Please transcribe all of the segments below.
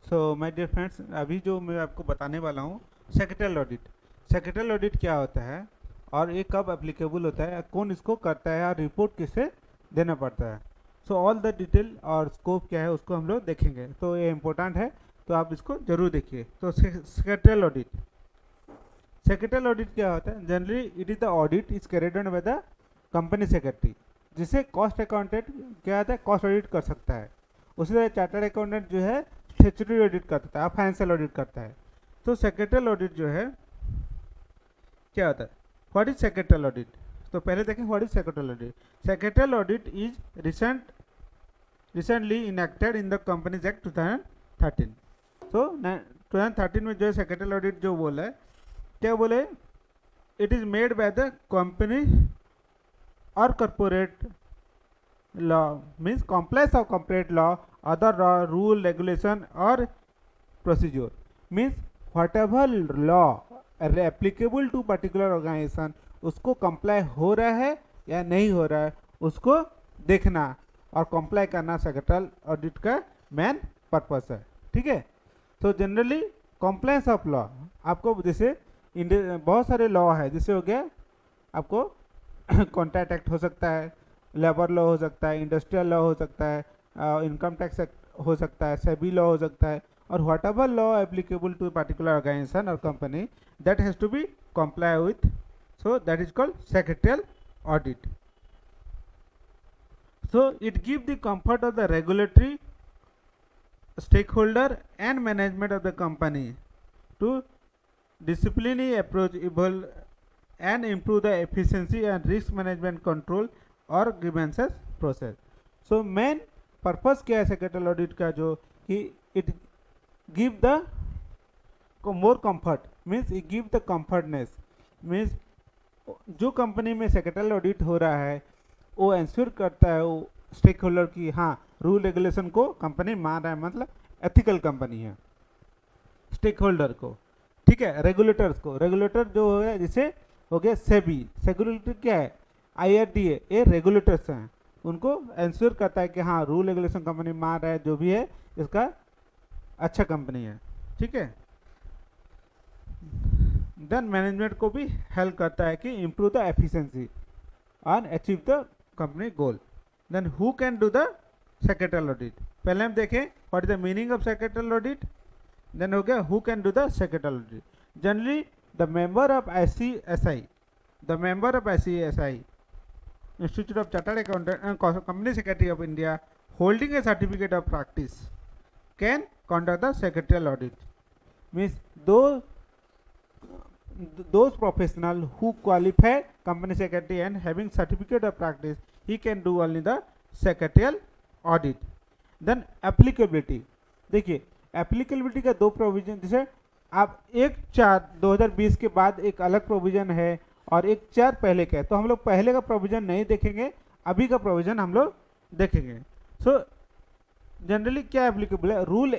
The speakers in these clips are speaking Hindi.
सो माय डियर फ्रेंड्स, अभी जो मैं आपको बताने वाला हूँ सेक्रेटरियल ऑडिट। सेक्रेटरियल ऑडिट क्या होता है और ये कब एप्लीकेबल होता है, कौन इसको करता है और रिपोर्ट किसे देना पड़ता है। सो ऑल द डिटेल और स्कोप क्या है उसको हम लोग देखेंगे, तो ये इम्पोर्टेंट है, तो आप इसको जरूर देखिए। तो सेक्रेटरियल ऑडिट, सेक्रेटरियल ऑडिट क्या होता है? Generally it is the audit is carried on by the company secretary, जिसे कॉस्ट अकाउंटेंट क्या होता है, कॉस्ट ऑडिट कर सकता है। उसी तरह चार्टर्ड अकाउंटेंट जो है स्टेचुटरी ऑडिट करता है, फाइनेंशियल ऑडिट करता है। तो सेक्रेटरियल ऑडिट जो है क्या होता है, व्हाट इज सेक्रेटरियल ऑडिट? तो पहले देखें what is secretarial audit. Secretarial audit is recently enacted in the companies act 2013। तो 2013 में जो है सेक्रेटरियल ऑडिट जो बोला है, क्या बोले, it is made by the company और corporate law, means complex of corporate law, other law, rule, regulation और procedure. Means whatever law applicable to particular organisation, उसको कंप्लाई हो रहा है या नहीं हो रहा है, उसको देखना और कंप्लाई करना सेक्रेटरियल ऑडिट का मेन पर्पस है। ठीक है। तो जनरली कॉम्प्लायंस ऑफ लॉ, आपको जैसे बहुत सारे लॉ है, जैसे हो गया आपको कॉन्ट्रैक्ट एक्ट हो सकता है, लेबर लॉ हो सकता है, इंडस्ट्रियल लॉ हो सकता है, इनकम टैक्स एक्ट हो सकता है, सेबी लॉ हो सकता है, और whatever law applicable to particular organisation और company that has to be comply with, so that is called secretarial audit. So it gives the comfort of the regulatory stakeholder and management of the company to disciplinary approach evolve and improve the efficiency and risk management control और grievances process. So main purpose क्या है secretarial audit का, जो कि it give the more comfort, means it give the comfortness, means जो कंपनी में सेक्रेटरियल ऑडिट हो रहा है वो इंश्योर करता है वो स्टेक होल्डर की, हाँ, रूल रेगुलेशन को कंपनी मान रहा है, मतलब एथिकल कंपनी है। स्टेक होल्डर को, ठीक है, रेगुलेटर्स को, रेगुलेटर जो है जैसे हो गया सेबी, रेगुलेटर क्या है, IRDA, ये रेगुलेटर्स हैं, उनको इंश्योर करता है कि हाँ रूल रेगुलेशन कंपनी मान रहा है, जो भी है इसका अच्छा कंपनी है। ठीक है। देन मैनेजमेंट को भी हेल्प करता है कि improve the efficiency and achieve the company goal. Then who can do the secretarial audit, पहले हम देखें what is the meaning of secretarial audit, then हो गया who can do the secretarial audit. Generally the member of ICSI, the member of ICSI institute of chartered accountant and company secretary of India holding a certificate of practice can conduct the secretarial audit. Means those professional who qualify company secretary and having certificate of practice, he can do only the secretarial audit. Then applicability, देखिए एप्लीकेबिलिटी का दो प्रोविजन, जैसे आप 1/4/2020 के बाद एक अलग प्रोविजन है और 1/4 पहले का है, तो हम लोग पहले का प्रोविजन नहीं देखेंगे, अभी का प्रोविजन हम लोग देखेंगे। सो जनरली क्या एप्लीकेबल है, rule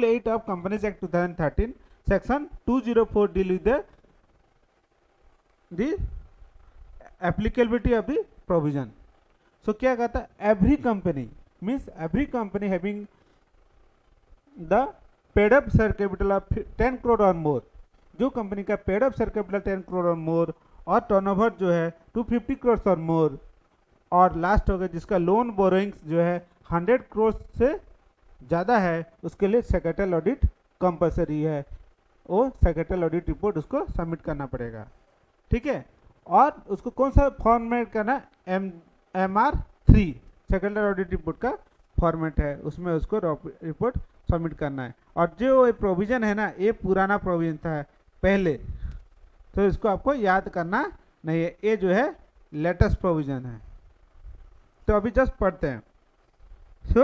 8 of companies act 2013 section 204 deal with the applicability of the provision. So क्या कहता है, every company, means every company having the paid up share capital of 10 crore और मोर, जो कंपनी का paid up share capital 10 crore और मोर और टर्नओवर जो है 250 करोड़ और मोर, और लास्ट हो गया जिसका लोन बोरोइंग्स जो है 100 करोड़ से ज़्यादा है, उसके लिए सेक्रेटरियल ऑडिट कंपलसरी है, वो सेक्रेटरियल ऑडिट रिपोर्ट उसको सबमिट करना पड़ेगा। ठीक है। और उसको कौन सा फॉर्मेट करना, MR3 सेक्रेटरियल ऑडिट रिपोर्ट का फॉर्मेट है, उसमें उसको रिपोर्ट सबमिट करना है। और जो प्रोविज़न है ना, ये पुराना प्रोविज़न था पहले, तो इसको आपको याद करना नहीं है, ये जो है लेटेस्ट प्रोविज़न है। तो अभी जस्ट पढ़ते हैं। So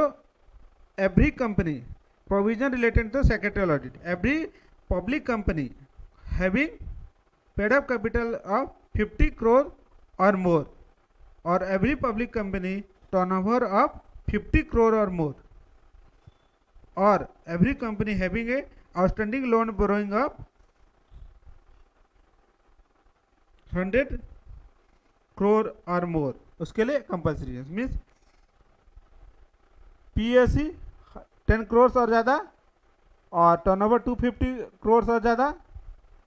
every company, provision related to secretarial audit, every public company having paid up capital of 50 crore और मोर, और every public company turnover of 50 crore और मोर, और every company having a outstanding loan borrowing of 100 crore और मोर, उसके लिए कंपल्सरी मीन्स PSC 10 करोड़ और ज़्यादा और टर्नओवर 250 करोड़ और ज़्यादा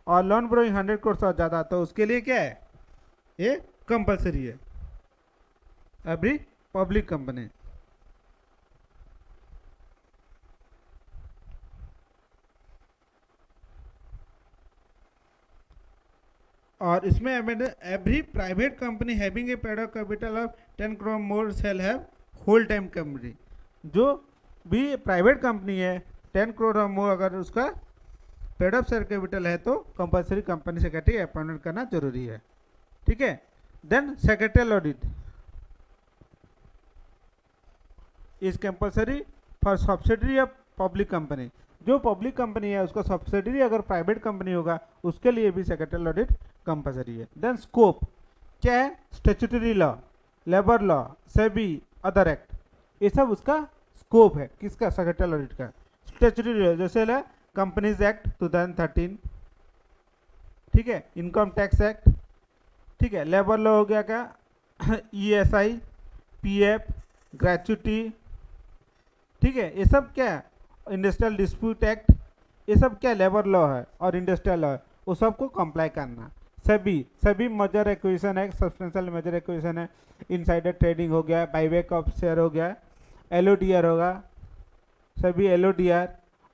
और लोन बोरोइंग 100 करोड़ और ज़्यादा, तो उसके लिए क्या है, ये कंपलसरी है एवरी पब्लिक कंपनी। और इसमें every private company having a paid of capital of 10 crore more shall have whole time company. जो भी प्राइवेट कंपनी है 10 करोड़ और मोर अगर उसका पेड ऑफ शेयर कैपिटल है तो कंपलसरी कंपनी सेक्रेटरी अपॉइंटमेंट करना जरूरी है, ठीक है। Then secretarial audit is compulsory for subsidiary of public company. जो पब्लिक कंपनी है उसका सब्सिडरी अगर प्राइवेट कंपनी होगा उसके लिए भी सेक्रेटरियल ऑडिट कंपलसरी है। देन स्कोप क्या है, statutory law, labour law, SEBI, other act, ये सब उसका स्कोप है किसका, सेक्रेटरियल ऑडिट का। स्टैट्यूटरी लॉ जैसे कंपनीज एक्ट 2013, ठीक है, इनकम टैक्स एक्ट, ठीक है। लेबर लॉ हो गया क्या, ESI, PF, ग्रेचुटी, ठीक है, ये सब क्या है, इंडस्ट्रियल डिस्प्यूट एक्ट, ये सब क्या लेबर लॉ है और इंडस्ट्रियल लॉ है, वो सबको कंप्लाई करना। सभी merger acquisition act, substantial merger acquisition है, इनसाइडर ट्रेडिंग हो गया, बाईबैक ऑफ शेयर हो गया, LODR होगा, सभी LODR,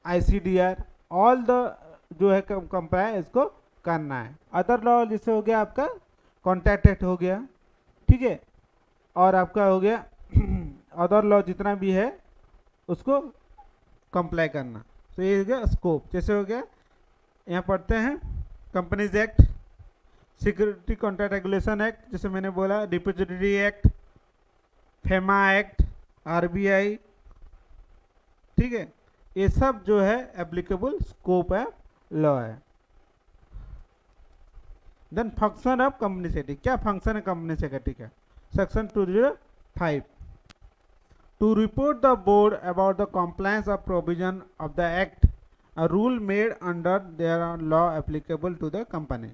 ICDR, ऑल द जो है कंप्लाई इसको करना है। अदर लॉ जैसे हो गया आपका कॉन्ट्रैक्ट एक्ट हो गया, ठीक है, और आपका हो गया अदर लॉ जितना भी है उसको कंप्लाई करना। तो ये हो गया स्कोप। जैसे हो गया यहाँ पढ़ते हैं companies act, security contract regulation act, जैसे मैंने बोला, depository act, FEMA act, RBI, ठीक है, ये सब जो है एप्लीकेबल स्कोप है, लॉ है। Then function of company secretary, क्या फंक्शन है कंपनी सेक्रेटरी का, section 205, to report the board about the compliance of provision of the act, a rule made under their law applicable to the company.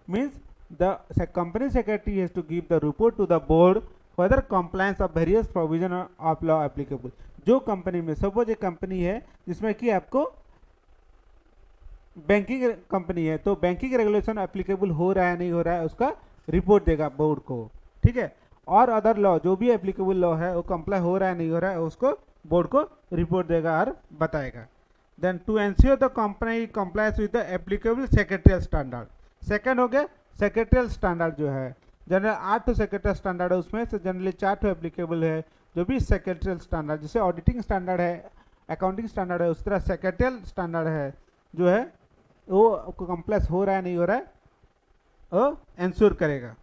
Means the company secretary has to give the report to the board whether compliance of various provision of law applicable. जो कंपनी में सपोज एक कंपनी है जिसमें कि आपको बैंकिंग कंपनी है, तो बैंकिंग रेगुलेशन एप्लीकेबल हो रहा है नहीं हो रहा है उसका रिपोर्ट देगा बोर्ड को, ठीक है। और अदर लॉ जो भी एप्लीकेबल लॉ है वो कंप्लाई हो रहा है नहीं हो रहा है उसको बोर्ड को रिपोर्ट देगा और बताएगा। Then to ensure the company complies with the applicable secretarial standard, second हो गया सेक्रेटरियल स्टैंडर्ड जो है जनरल 8 सेक्रेटरियल स्टैंडर्ड है, उसमें से जनरली 4 एप्लीकेबल है जो भी सेक्रेटरियल स्टैंडर्ड, जैसे ऑडिटिंग स्टैंडर्ड है, अकाउंटिंग स्टैंडर्ड है, उस तरह सेक्रेटरियल स्टैंडर्ड है जो है वो कंप्लाइज हो रहा है नहीं हो रहा है वो एंश्योर करेगा।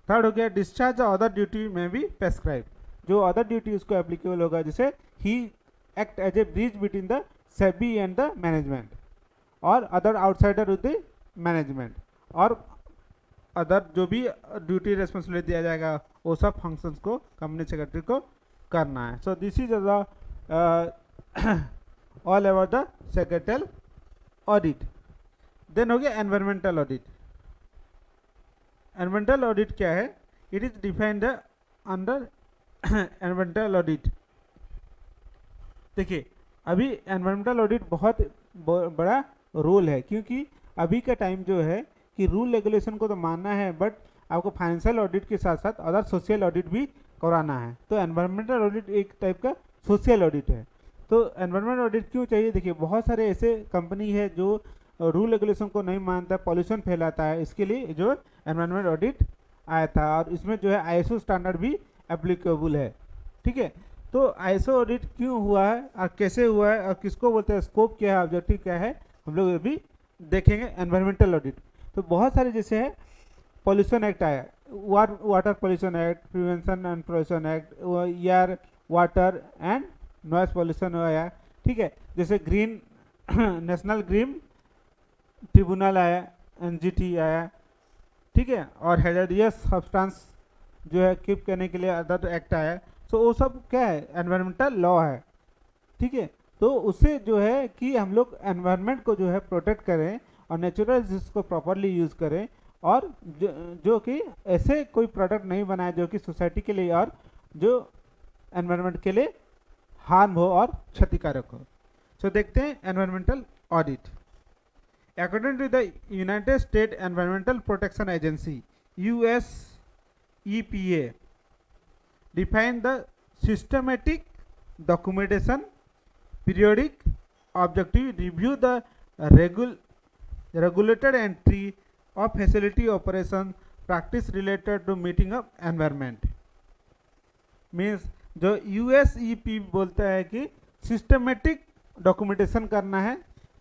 थर्ड हो गया डिस्चार्ज अदर ड्यूटी में भी प्रेस्क्राइब, जो अदर ड्यूटी उसको एप्लीकेबल होगा, जैसे ही act as a bridge between the SEBI and the management और other outsider with the management, और अदर जो भी ड्यूटी रेस्पॉन्सिबिलिटी दिया जाएगा वो सब फंक्शंस को कंपनी सेक्रेटरी को करना है। So this is all about the secretarial audit. Then हो गया एनवायरमेंटल ऑडिट। एनवायरमेंटल ऑडिट क्या है, it is defined under environmental audit. देखिए अभी एनवायरमेंटल ऑडिट बहुत बड़ा रोल है, क्योंकि अभी का टाइम जो है कि रूल रेगुलेशन को तो मानना है बट आपको फाइनेंशियल ऑडिट के साथ साथ अदर सोशल ऑडिट भी कराना है। तो एनवायरमेंटल ऑडिट एक टाइप का सोशल ऑडिट है। तो एनवायरमेंटल ऑडिट क्यों चाहिए, देखिए बहुत सारे ऐसे कंपनी है जो रूल रेगुलेशन को नहीं मानता, पॉल्यूशन फैलाता है, इसके लिए जो एनवायरमेंट ऑडिट आया था और इसमें जो है ISO स्टैंडर्ड भी एप्लीकेबल है, ठीक है। तो ISO ऑडिट क्यों हुआ है और कैसे हुआ है और किसको बोलते हैं, स्कोप क्या है, ऑब्जेक्टिव क्या है, हम लोग अभी देखेंगे। एनवायरमेंटल ऑडिट तो बहुत सारे जैसे है, पॉल्यूशन एक्ट आया, water pollution act, prevention and pollution act, air water and noise pollution आया, ठीक है। जैसे ग्रीन नेशनल ग्रीन ट्रिब्यूनल आया, NGT आया, ठीक है, और हेजार्डियस सब्सटेंस जो है कीप करने के लिए अदर एक्ट आया। सो वो सब क्या है, एनवायरमेंटल लॉ है, ठीक है। तो उससे जो है कि हम लोग एनवायरनमेंट को जो है प्रोटेक्ट करें और नेचुरल रिसोर्स को प्रॉपरली यूज़ करें, और जो कि ऐसे कोई प्रोडक्ट नहीं बनाए जो कि सोसाइटी के लिए और जो एनवायरनमेंट के लिए हार्म हो और क्षतिकारक हो। सो देखते हैं environmental audit. According to the United State Environmental Protection Agency USEPA define the systematic documentation, periodic objective review, the regulated entry of facility operation practice related to meeting of environment। Means जो USEP बोलता है कि सिस्टमेटिक डॉक्यूमेंटेशन करना है,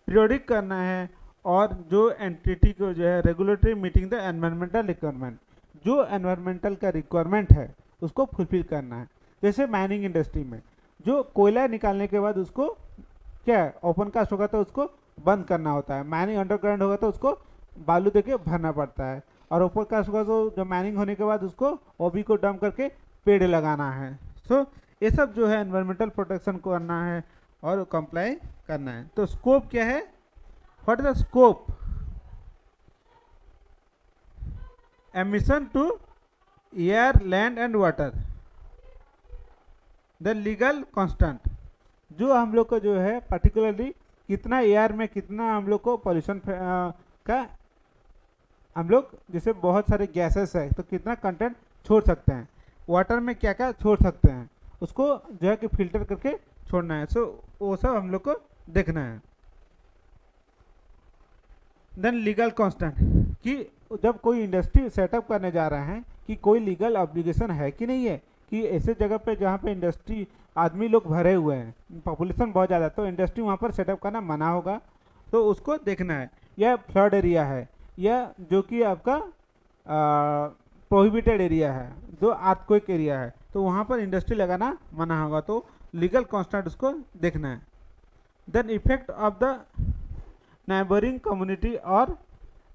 पीरियोडिक करना है, और जो एंटिटी को जो है regulatory meeting the environmental requirement, जो एनवायरमेंटल का रिक्वायरमेंट है उसको फुलफिल करना है। जैसे माइनिंग इंडस्ट्री में जो कोयला निकालने के बाद उसको क्या है, ओपन कास्ट होगा तो उसको बंद करना होता है, माइनिंग अंडरग्राउंड होगा तो उसको बालू देके भरना पड़ता है, और ओपन कास्ट होगा तो जो माइनिंग होने के बाद उसको ओबी को डंप करके पेड़ लगाना है। सो ये सब जो है एनवायरमेंटल प्रोटेक्शन को करना है और कंप्लाई करना है। तो स्कोप क्या है, what is the scope? Emission to air, land and water, the legal constant, जो हम लोग को जो है पर्टिकुलरली कितना एयर में कितना हम लोग को पॉल्यूशन का, हम लोग जैसे बहुत सारे गैसेस है तो कितना कंटेंट छोड़ सकते हैं, वाटर में क्या क्या छोड़ सकते हैं, उसको जो है कि फिल्टर करके छोड़ना है। सो वो सब हम लोग को देखना है। देन लीगल कांस्टेंट, कि जब कोई इंडस्ट्री सेटअप करने जा रहे हैं कि कोई लीगल ऑब्लिगेशन है कि नहीं है, कि ऐसे जगह पे जहाँ पे इंडस्ट्री आदमी लोग भरे हुए हैं, पॉपुलेशन बहुत ज़्यादा, तो इंडस्ट्री वहाँ पर सेटअप करना मना होगा, तो उसको देखना है। या फ्लड एरिया है, या जो कि आपका प्रोहिबिटेड एरिया है, जो अर्थक्वेक एरिया है, तो वहाँ पर इंडस्ट्री लगाना मना होगा, तो लीगल कांस्टेंट उसको देखना है। Then effect of the neighbouring community और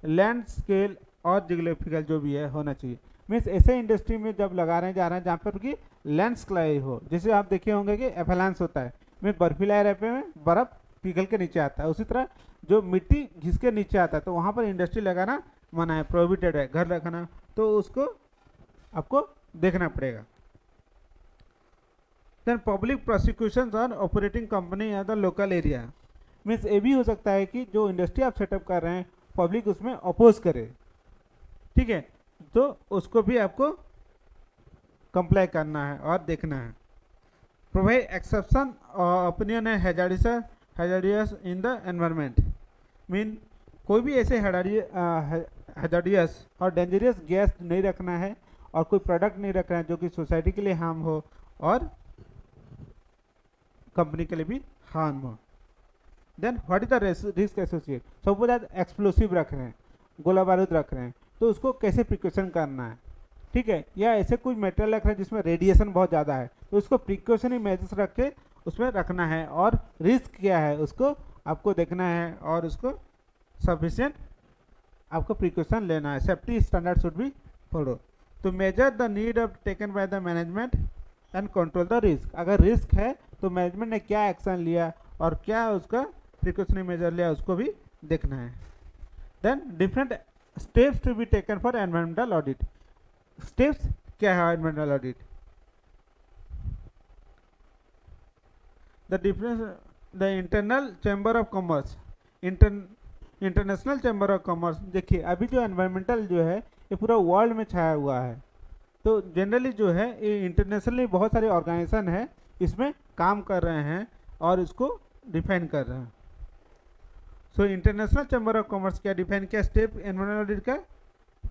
लैंड स्केल और जियोग्राफिकल जो भी है होना चाहिए। मीन्स ऐसे इंडस्ट्री में जब लगा रहे हैं जा रहे हैं जहाँ पर कि लैंडस्लाइड हो, जैसे आप देखे होंगे कि एफेलांस होता है, मीन्स बर्फीला एरिया में बर्फ पिघल के नीचे आता है, उसी तरह जो मिट्टी घिस के नीचे आता है तो वहाँ पर इंडस्ट्री लगाना मना है, प्रोहिबिटेड है, घर रखना, तो उसको आपको देखना पड़ेगा। Then public prosecution on operating company या द लोकल एरिया, मीन्स ये भी हो सकता है कि जो इंडस्ट्री आप सेटअप कर रहे हैं पब्लिक उसमें अपोज करे, ठीक है, तो उसको भी आपको कंप्लाई करना है और देखना है। प्रोवाइड एक्सेप्शन ओपिनियन है hazardous in the environment, mean कोई भी ऐसे हैजार्डियस और डेंजरियस गैस नहीं रखना है और कोई प्रोडक्ट नहीं रखना है जो कि सोसाइटी के लिए हार्म हो और कंपनी के लिए भी हार्म हो। Then what is the risk associate, suppose आज एक्सप्लोसिव रख रहे हैं, गोला बारूद रख रहे हैं, तो उसको कैसे प्रिकॉशन करना है, ठीक है, या ऐसे कोई मेटेरियल रख रहे हैं जिसमें रेडिएशन बहुत ज़्यादा है, तो उसको प्रिकॉशनरी मेजर्स रख के उसमें रखना है, और रिस्क क्या है उसको आपको देखना है, और उसको सफिशिएंट आपको प्रिकॉशन लेना है, safety standard should be follow. तो measure the need of taken by the management and control the risk, अगर रिस्क है तो मैनेजमेंट ने क्या एक्शन लिया और क्या उसका प्रिकॉशनरी मेजर लिया उसको भी देखना है। Then different steps to be taken for environmental audit, steps क्या है environmental audit, the difference, the internal chamber of commerce, international chamber of commerce, देखिए अभी जो एनवायरमेंटल जो है ये पूरा वर्ल्ड में छाया हुआ है, तो जनरली जो है ये इंटरनेशनली बहुत सारे ऑर्गेनाइजेशन है इसमें काम कर रहे हैं और इसको डिफाइन कर रहे हैं। So international chamber of commerce क्या डिफाइन किया, स्टेप एनवायरमेंटल ऑडिट का,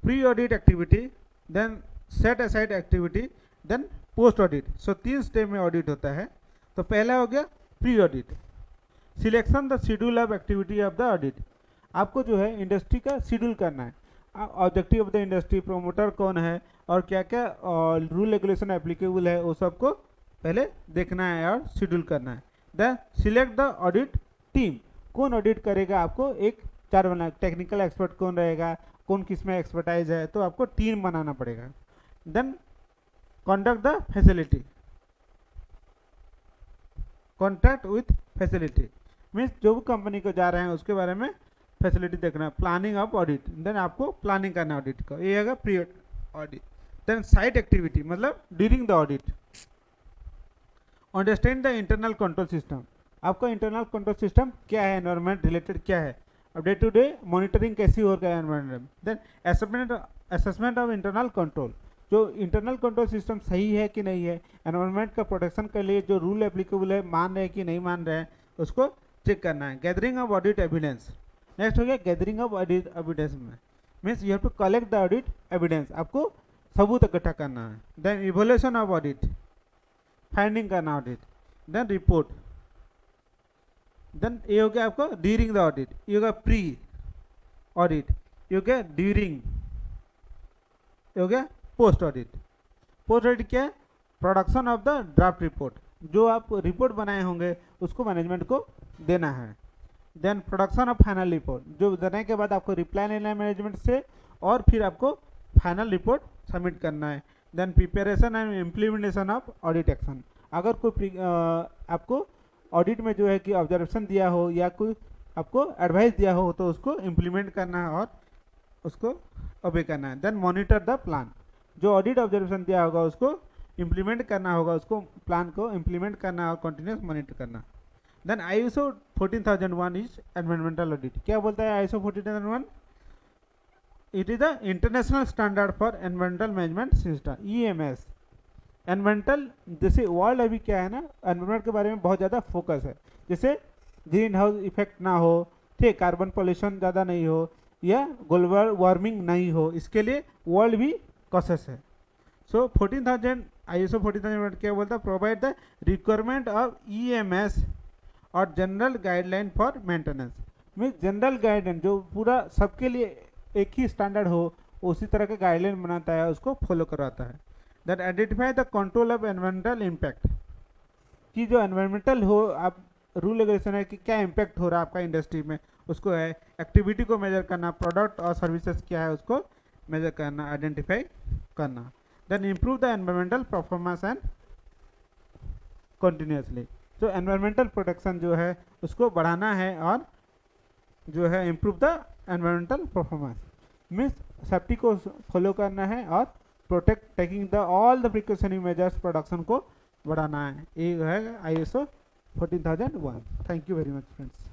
pre audit activity, then set aside activity, then post audit. So 3 step में ऑडिट होता है। तो पहला हो गया pre audit, selection the schedule of activity of the audit, आपको जो है इंडस्ट्री का शेड्यूल करना है, objective of the industry, promoter कौन है और क्या क्या रूल रेगुलेशन एप्लीकेबल है वो सबको पहले देखना है और शेड्यूल करना है। Then select the audit team, कौन ऑडिट करेगा, आपको एक 4 बनाना, टेक्निकल एक्सपर्ट कौन रहेगा, कौन किस में एक्सपर्टाइज है, तो आपको टीम बनाना पड़ेगा। Then conduct the facility, contract with facility, means जो भी कंपनी को जा रहे हैं उसके बारे में फैसिलिटी देखना, प्लानिंग ऑफ ऑडिट, देन आपको प्लानिंग करना ऑडिट का, ये होगा pre audit. Then site activity मतलब during the audit, understand the internal control system, आपका इंटरनल कंट्रोल सिस्टम क्या है, एनवायरनमेंट रिलेटेड क्या है, अब डे टू डे मॉनिटरिंग कैसी हो रहा है environment. Then assessment of internal control, जो इंटरनल कंट्रोल सिस्टम सही है कि नहीं है, एनवायरनमेंट का प्रोटेक्शन के लिए जो रूल एप्लीकेबल है मान रहे हैं कि नहीं मान रहे हैं, उसको चेक करना है। Gathering of audit evidence, next हो गया गैदरिंग ऑफ ऑडिट एविडेंस में means you have to collect the audit evidence, आपको सबूत इकट्ठा करना है। Then evolution of audit, finding करना ऑडिट, देन रिपोर्ट, देन ये हो गया आपको ड्यूरिंग द ऑडिट, ये हो गया प्री ऑडिट, ये हो गया ड्यूरिंग, ये हो गया पोस्ट ऑडिट। पोस्ट ऑडिट क्या है, production of the draft report, जो आप रिपोर्ट बनाए होंगे उसको मैनेजमेंट को देना है। Then production of final report, जो देने के बाद आपको रिप्लाई लेना है मैनेजमेंट से और फिर आपको फाइनल रिपोर्ट सबमिट करना है। Then preparation and implementation of audit action, अगर कोई आपको ऑडिट में जो है कि ऑब्जर्वेशन दिया हो या कोई आपको एडवाइस दिया हो तो उसको इम्प्लीमेंट करना है और उसको ओबे करना है। देन मॉनिटर द प्लान, जो ऑडिट ऑब्जर्वेशन दिया होगा उसको इम्प्लीमेंट करना होगा, उसको प्लान को इम्प्लीमेंट करना और कंटिन्यूस मॉनिटर करना। Then ISO 14001 is environmental audit, क्या बोलता है ISO 14001, it is the international standard for environmental management system, EMS। Environmental जैसे वर्ल्ड अभी क्या है ना, एनवायरमेंट के बारे में बहुत ज़्यादा फोकस है, जैसे ग्रीन हाउस इफेक्ट ना हो, ठीक, कार्बन पोल्यूशन ज़्यादा नहीं हो या ग्लोबल वार्मिंग नहीं हो, इसके लिए वर्ल्ड भी कॉशस है। सो 14000 ISO 14000 क्या बोलता है, provide the requirement of EMS और general guideline for maintenance, means general guideline जो पूरा सबके लिए एक ही स्टैंडर्ड हो उसी तरह का गाइडलाइन बनाता है, उसको फॉलो करवाता है। That identify the control of environmental impact, कि जो एनवायरमेंटल हो आप रूल रेगुलेशन है कि क्या इम्पैक्ट हो रहा है आपका इंडस्ट्री में, उसको है एक्टिविटी को मेजर करना, प्रोडक्ट और सर्विसेज क्या है उसको मेजर करना, आइडेंटिफाई करना। Then improve the environmental performance and continuously, जो एनवायरमेंटल प्रोटेक्शन जो है उसको बढ़ाना है और जो है improve the environmental performance means safety को फॉलो करना है और protect taking the all the precautionary measures, production को बढ़ाना है। ये है ISO 14001। Thank you very much friends.